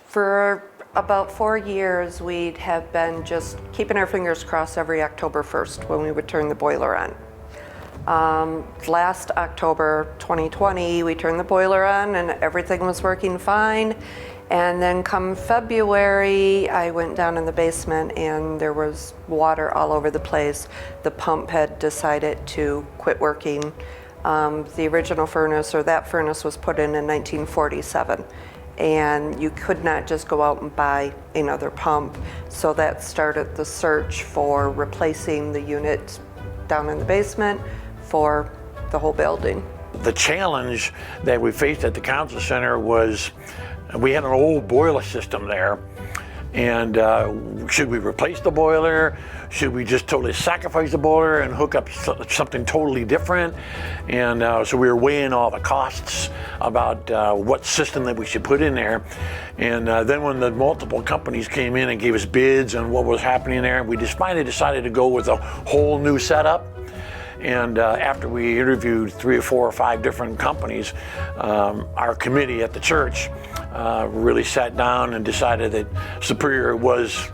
For about 4 years, we have been just keeping our fingers crossed every October 1st when we would turn the boiler on. Last October 2020, we turned the boiler on and everything was working fine. And then come February, I went down in the basement and there was water all over the place. The pump had decided to quit working. The original furnace, or that furnace, was put in 1947. And you could not just go out and buy another pump. So that started the search for replacing the unit down in the basement for the whole building. The challenge that we faced at the council center was we had an old boiler system there, and should we replace the boiler? Should we just totally sacrifice the boiler and hook up something totally different? And so we were weighing all the costs about what system that we should put in there. And then when the multiple companies came in and gave us bids on what was happening there, we just finally decided to go with a whole new setup. And after we interviewed 3 or 4 or 5 different companies, our committee at the church really sat down and decided that Superior was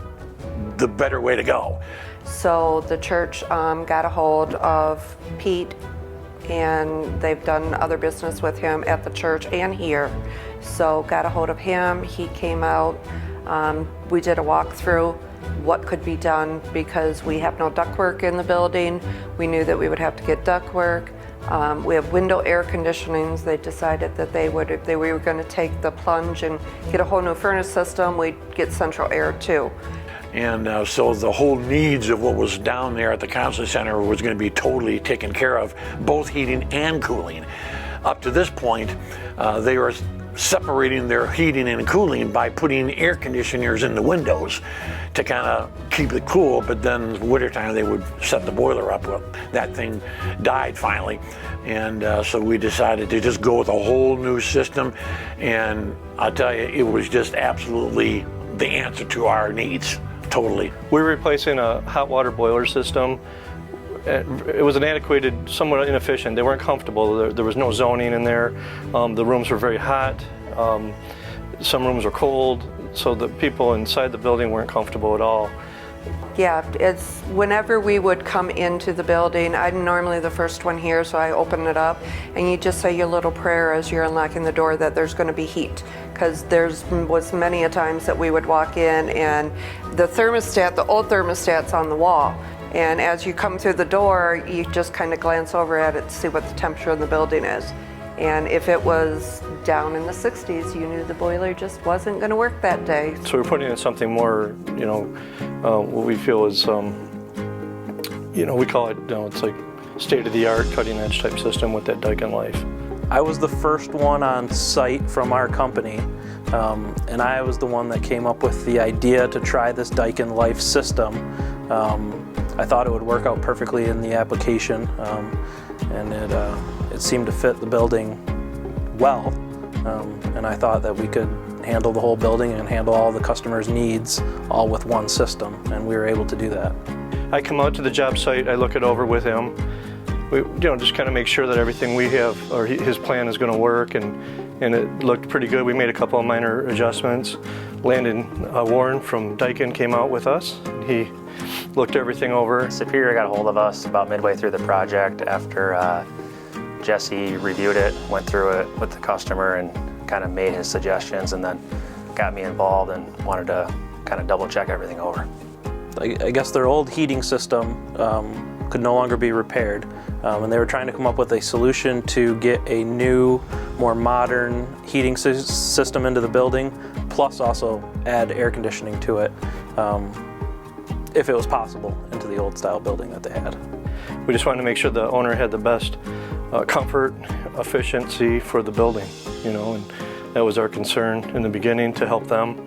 the better way to go. So the church got a hold of Pete, and they've done other business with him at the church and here. So got a hold of him, he came out, we did a walkthrough, what could be done, because we have no ductwork in the building. We knew that we would have to get ductwork. We have window air conditionings. They decided that they would, if we were going to take the plunge and get a whole new furnace system, we'd get central air too. And so the whole needs of what was down there at the council center was going to be totally taken care of, both heating and cooling. Up to this point, they were separating their heating and cooling by putting air conditioners in the windows to kind of keep it cool, but then wintertime they would set the boiler up. Well, that thing died finally, and so we decided to just go with a whole new system, and I'll tell you, it was just absolutely the answer to our needs, totally. We're replacing a hot water boiler system. It was antiquated, somewhat inefficient. They weren't comfortable. There was no zoning in there. The rooms were very hot. Some rooms were cold, so the people inside the building weren't comfortable at all. Yeah, it's whenever we would come into the building, I'm normally the first one here, so I open it up, and you just say your little prayer as you're unlocking the door that there's going to be heat, because was many a times that we would walk in and the thermostat, the old thermostat's on the wall. And as you come through the door, you just kind of glance over at it to see what the temperature of the building is. And if it was down in the 60s, you knew the boiler just wasn't going to work that day. So we're putting in something more, what we feel is, we call it, it's like state-of-the-art, cutting-edge type system with that DAIKIN Life. I was the first one on site from our company, and I was the one that came up with the idea to try this DAIKIN Life system. I thought it would work out perfectly in the application, and it seemed to fit the building well, and I thought that we could handle the whole building and handle all the customers' needs all with one system, and we were able to do that. I come out to the job site, I look it over with him. We just kind of make sure that everything we have, or his plan is going to work, and it looked pretty good. We made a couple of minor adjustments. Landon Warren from DAIKIN came out with us. He looked everything over. Superior got a hold of us about midway through the project after Jesse reviewed it, went through it with the customer and kind of made his suggestions, and then got me involved and wanted to kind of double check everything over. I guess their old heating system could no longer be repaired, and they were trying to come up with a solution to get a new, more modern heating system into the building, plus also add air conditioning to it, if it was possible, into the old style building that they had. We just wanted to make sure the owner had the best comfort, efficiency for the building, and that was our concern in the beginning, to help them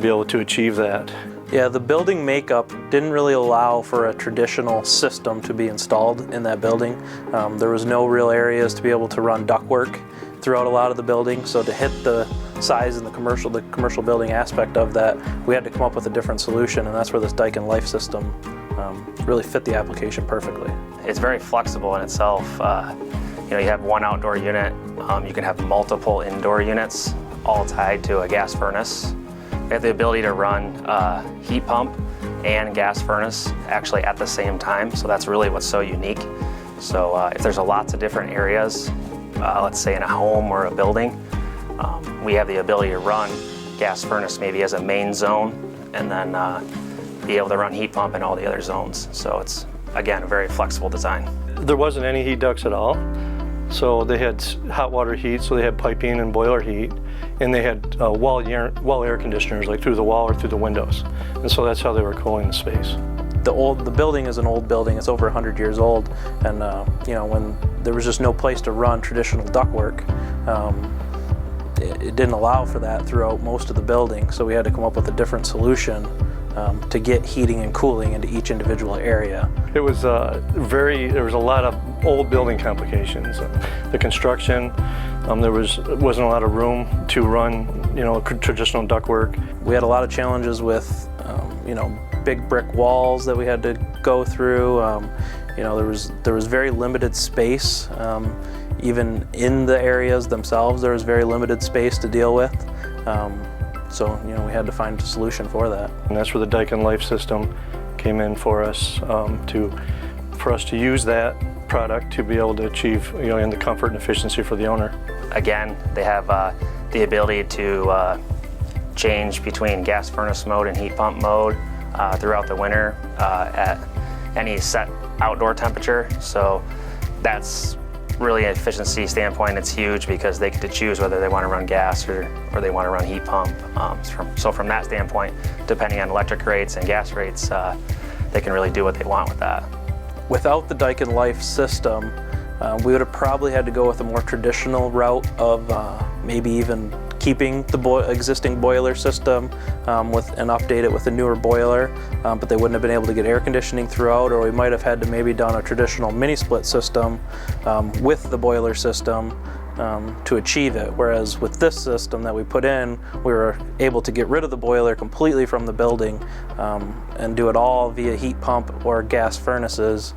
be able to achieve that. Yeah, the building makeup didn't really allow for a traditional system to be installed in that building. There was no real areas to be able to run ductwork throughout a lot of the building, so to hit the size in the commercial building aspect of that, we had to come up with a different solution, and that's where this DAIKIN Life system really fit the application perfectly. It's very flexible in itself. You have one outdoor unit, you can have multiple indoor units, all tied to a gas furnace. We have the ability to run heat pump and gas furnace actually at the same time, so that's really what's so unique. So if there's lots of different areas, let's say in a home or a building, we have the ability to run gas furnace maybe as a main zone, and then be able to run heat pump in all the other zones. So it's, again, a very flexible design. There wasn't any heat ducts at all. So they had hot water heat, so they had piping and boiler heat, and they had wall air conditioners, like through the wall or through the windows. And so that's how they were cooling the space. The building is an old building. It's over 100 years old, and you know, when there was just no place to run traditional ductwork, it didn't allow for that throughout most of the building. So we had to come up with a different solution to get heating and cooling into each individual area. It was there was a lot of old building complications. The construction, there wasn't a lot of room to run, you know, traditional ductwork. We had a lot of challenges with, you know, big brick walls that we had to go through. You know, there was very limited space. Even in the areas themselves, there was very limited space to deal with. So, you know, we had to find a solution for that. And that's where the DAIKIN Life System came in for us, for us to use that product to be able to achieve, you know, in the comfort and efficiency for the owner. Again, they have the ability to change between gas furnace mode and heat pump mode throughout the winter at any set outdoor temperature. So that's really an efficiency standpoint, it's huge because they get to choose whether they want to run gas or they want to run heat pump. So from that standpoint, depending on electric rates and gas rates, they can really do what they want with that. Without the DAIKIN Life system, we would have probably had to go with a more traditional route of maybe even keeping the existing boiler system and update it with a newer boiler, but they wouldn't have been able to get air conditioning throughout, or we might have had to maybe done a traditional mini split system with the boiler system to achieve it. Whereas with this system that we put in, we were able to get rid of the boiler completely from the building and do it all via heat pump or gas furnaces,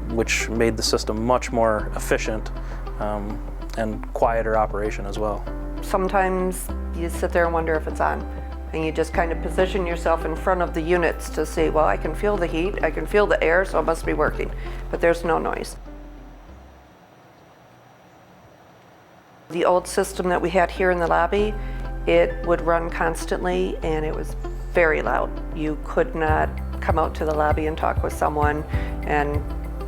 which made the system much more efficient and quieter operation as well. Sometimes you sit there and wonder if it's on, and you just kind of position yourself in front of the units to see, well, I can feel the heat, I can feel the air, so it must be working, but there's no noise. The old system that we had here in the lobby, it would run constantly and it was very loud. You could not come out to the lobby and talk with someone and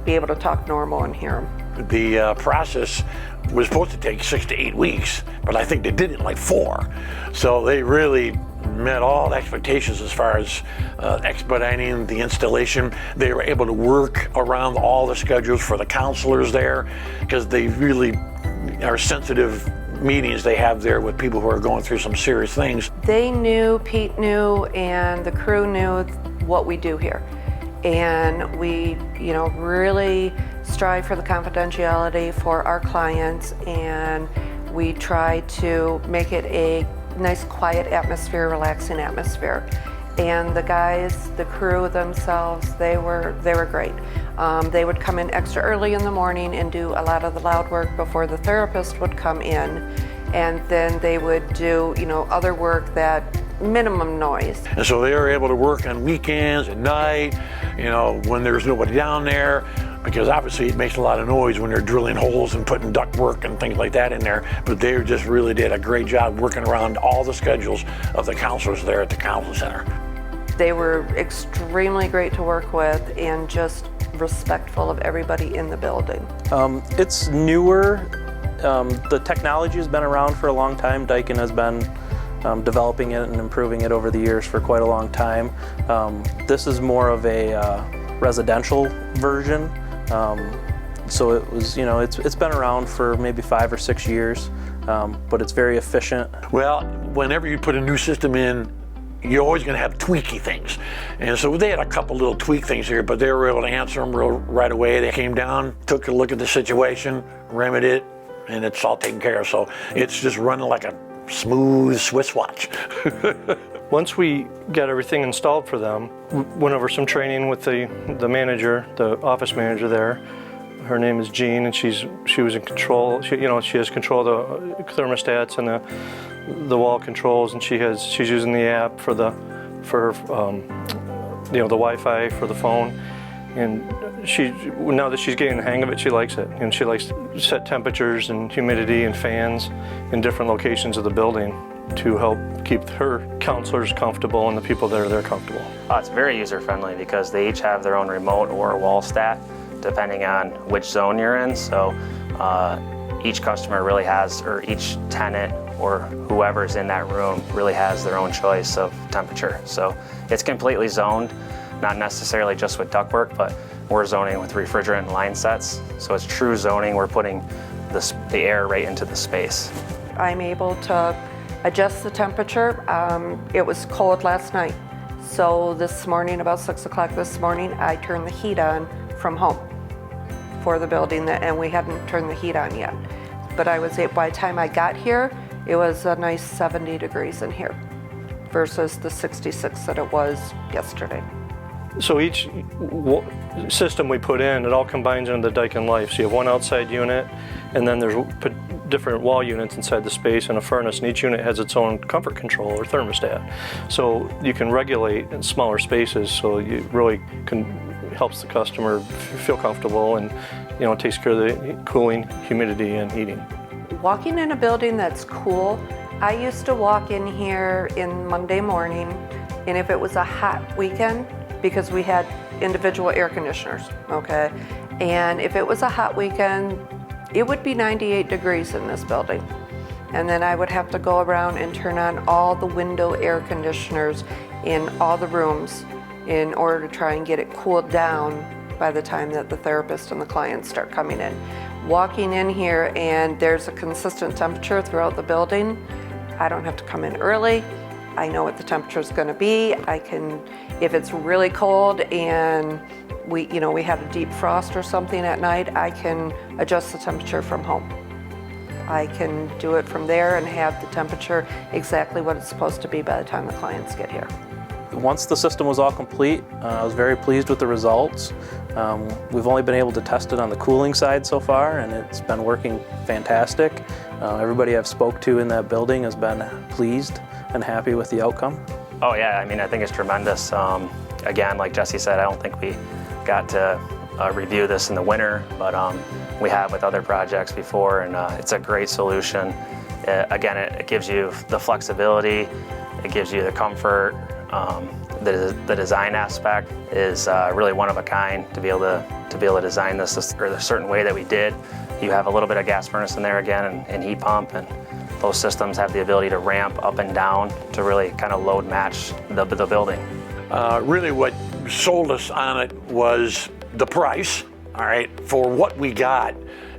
be able to talk normal and hear them. The process was supposed to take 6 to 8 weeks, but I think they did it in like 4. So they really met all expectations as far as expediting the installation. They were able to work around all the schedules for the counselors there, because they really are sensitive meetings they have there with people who are going through some serious things. They knew, Pete knew, and the crew knew what we do here. And we, you know, really strive for the confidentiality for our clients, and we try to make it a nice, quiet atmosphere, relaxing atmosphere. And the guys, the crew themselves, they were great. They would come in extra early in the morning and do a lot of the loud work before the therapist would come in, and then they would do, you know, other work that minimum noise. And so they were able to work on weekends, at night, you know, when there's nobody down there, because obviously it makes a lot of noise when they're drilling holes and putting duct work and things like that in there. But they just really did a great job working around all the schedules of the counselors there at the council center. They were extremely great to work with and just respectful of everybody in the building. It's newer. The technology has been around for a long time. DAIKIN has been developing it and improving it over the years for quite a long time. This is more of a residential version. So it was, you know, it's been around for maybe 5 or 6 years, but it's very efficient. Well, whenever you put a new system in, you're always going to have tweaky things. And so they had a couple little tweak things here, but they were able to answer them right away. They came down, took a look at the situation, remedied it, and it's all taken care of. So it's just running like a smooth Swiss watch. Once we got everything installed for them, we went over some training with the manager, the office manager there. Her name is Jean, and she was in control. She has control of the thermostats and the wall controls, and she's using the app for her you know, the Wi-Fi for the phone. And now that she's getting the hang of it, she likes it. And she likes to set temperatures and humidity and fans in different locations of the building to help keep her counselors comfortable and the people that are there comfortable. It's very user-friendly because they each have their own remote or wall stat, depending on which zone you're in. So each customer really has, or each tenant or whoever's in that room really has their own choice of temperature. So it's completely zoned, not necessarily just with ductwork, but we're zoning with refrigerant and line sets. So it's true zoning. We're putting the air right into the space. I'm able to adjust the temperature. It was cold last night. So this morning, about 6 o'clock this morning, I turned the heat on from home for the building, and we hadn't turned the heat on yet. But I was able, by the time I got here, it was a nice 70 degrees in here versus the 66 that it was yesterday. So each system we put in, it all combines into the Daikin Life. So you have one outside unit, and then there's different wall units inside the space and a furnace, and each unit has its own comfort control or thermostat. So you can regulate in smaller spaces, so you really helps the customer feel comfortable, and you know, it takes care of the cooling, humidity, and heating. Walking in a building that's cool, I used to walk in here in Monday morning, and if it was a hot weekend, because we had individual air conditioners, okay? And if it was a hot weekend, it would be 98 degrees in this building. And then I would have to go around and turn on all the window air conditioners in all the rooms in order to try and get it cooled down by the time that the therapist and the clients start coming in. Walking in here and there's a consistent temperature throughout the building, I don't have to come in early. I know what the temperature is going to be. I can, if it's really cold and we have a deep frost or something at night, I can adjust the temperature from home. I can do it from there and have the temperature exactly what it's supposed to be by the time the clients get here. Once the system was all complete, I was very pleased with the results. We've only been able to test it on the cooling side so far, and it's been working fantastic. Everybody I've spoke to in that building has been pleased and happy with the outcome. Oh yeah, I mean, I think it's tremendous. Again, like Jesse said, I don't think we got to review this in the winter, but we have with other projects before, and it's a great solution. Again, it gives you the flexibility, it gives you the comfort. The design aspect is really one of a kind to be able to design this or a certain way that we did. You have a little bit of gas furnace in there again and heat pump, and those systems have the ability to ramp up and down to really kind of load match the building. Really what sold us on it was the price, all right, for what we got.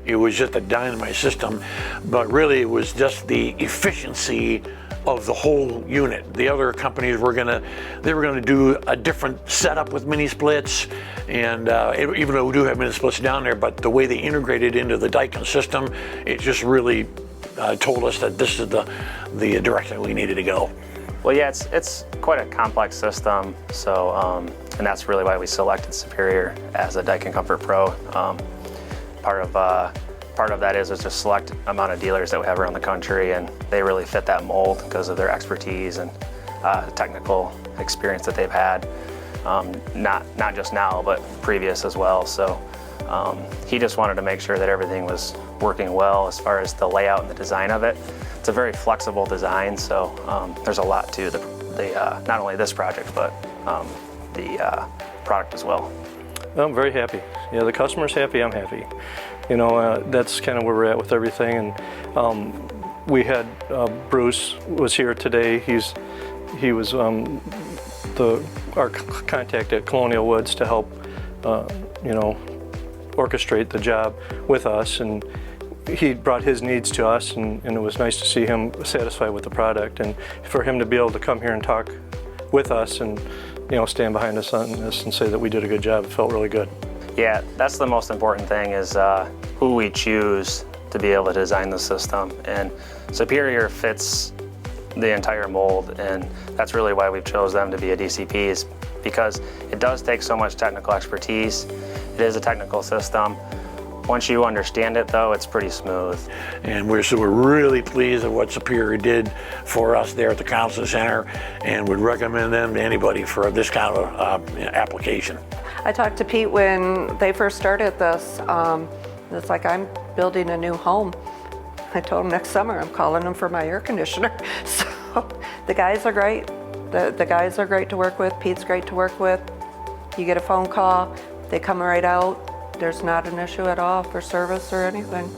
It was just a dynamite system, but really it was just the efficiency of the whole unit. The other companies were gonna do a different setup with mini splits, and even though we do have mini splits down there, but the way they integrated into the Daikin system, it just really told us that this is the direction we needed to go. Well, yeah, it's quite a complex system, so and that's really why we selected Superior as a Daikin Comfort Pro. Part of that is just select amount of dealers that we have around the country, and they really fit that mold because of their expertise and technical experience that they've had, not just now, but previous as well. So he just wanted to make sure that everything was working well as far as the layout and the design of it. It's a very flexible design, so there's a lot to the not only this project, but the product as well. I'm very happy. Yeah, the customer's happy, I'm happy. You know, that's kind of where we're at with everything. And we had Bruce was here today. He was our contact at Colonial Woods to help, orchestrate the job with us. And he brought his needs to us, and it was nice to see him satisfied with the product, and for him to be able to come here and talk with us and stand behind us on this and say that we did a good job. It felt really good. Yeah, that's the most important thing is who we choose to be able to design the system. And Superior fits the entire mold, and that's really why we've chose them to be a DCP, is because it does take so much technical expertise. It is a technical system, Once you understand it though, it's pretty smooth. And we're really pleased at what Superior did for us there at the Council Center, and would recommend them to anybody for this kind of application. I talked to Pete when they first started this. It's like, I'm building a new home. I told him next summer I'm calling them for my air conditioner. So the guys are great. The guys are great to work with. Pete's great to work with. You get a phone call, they come right out. There's not an issue at all for service or anything.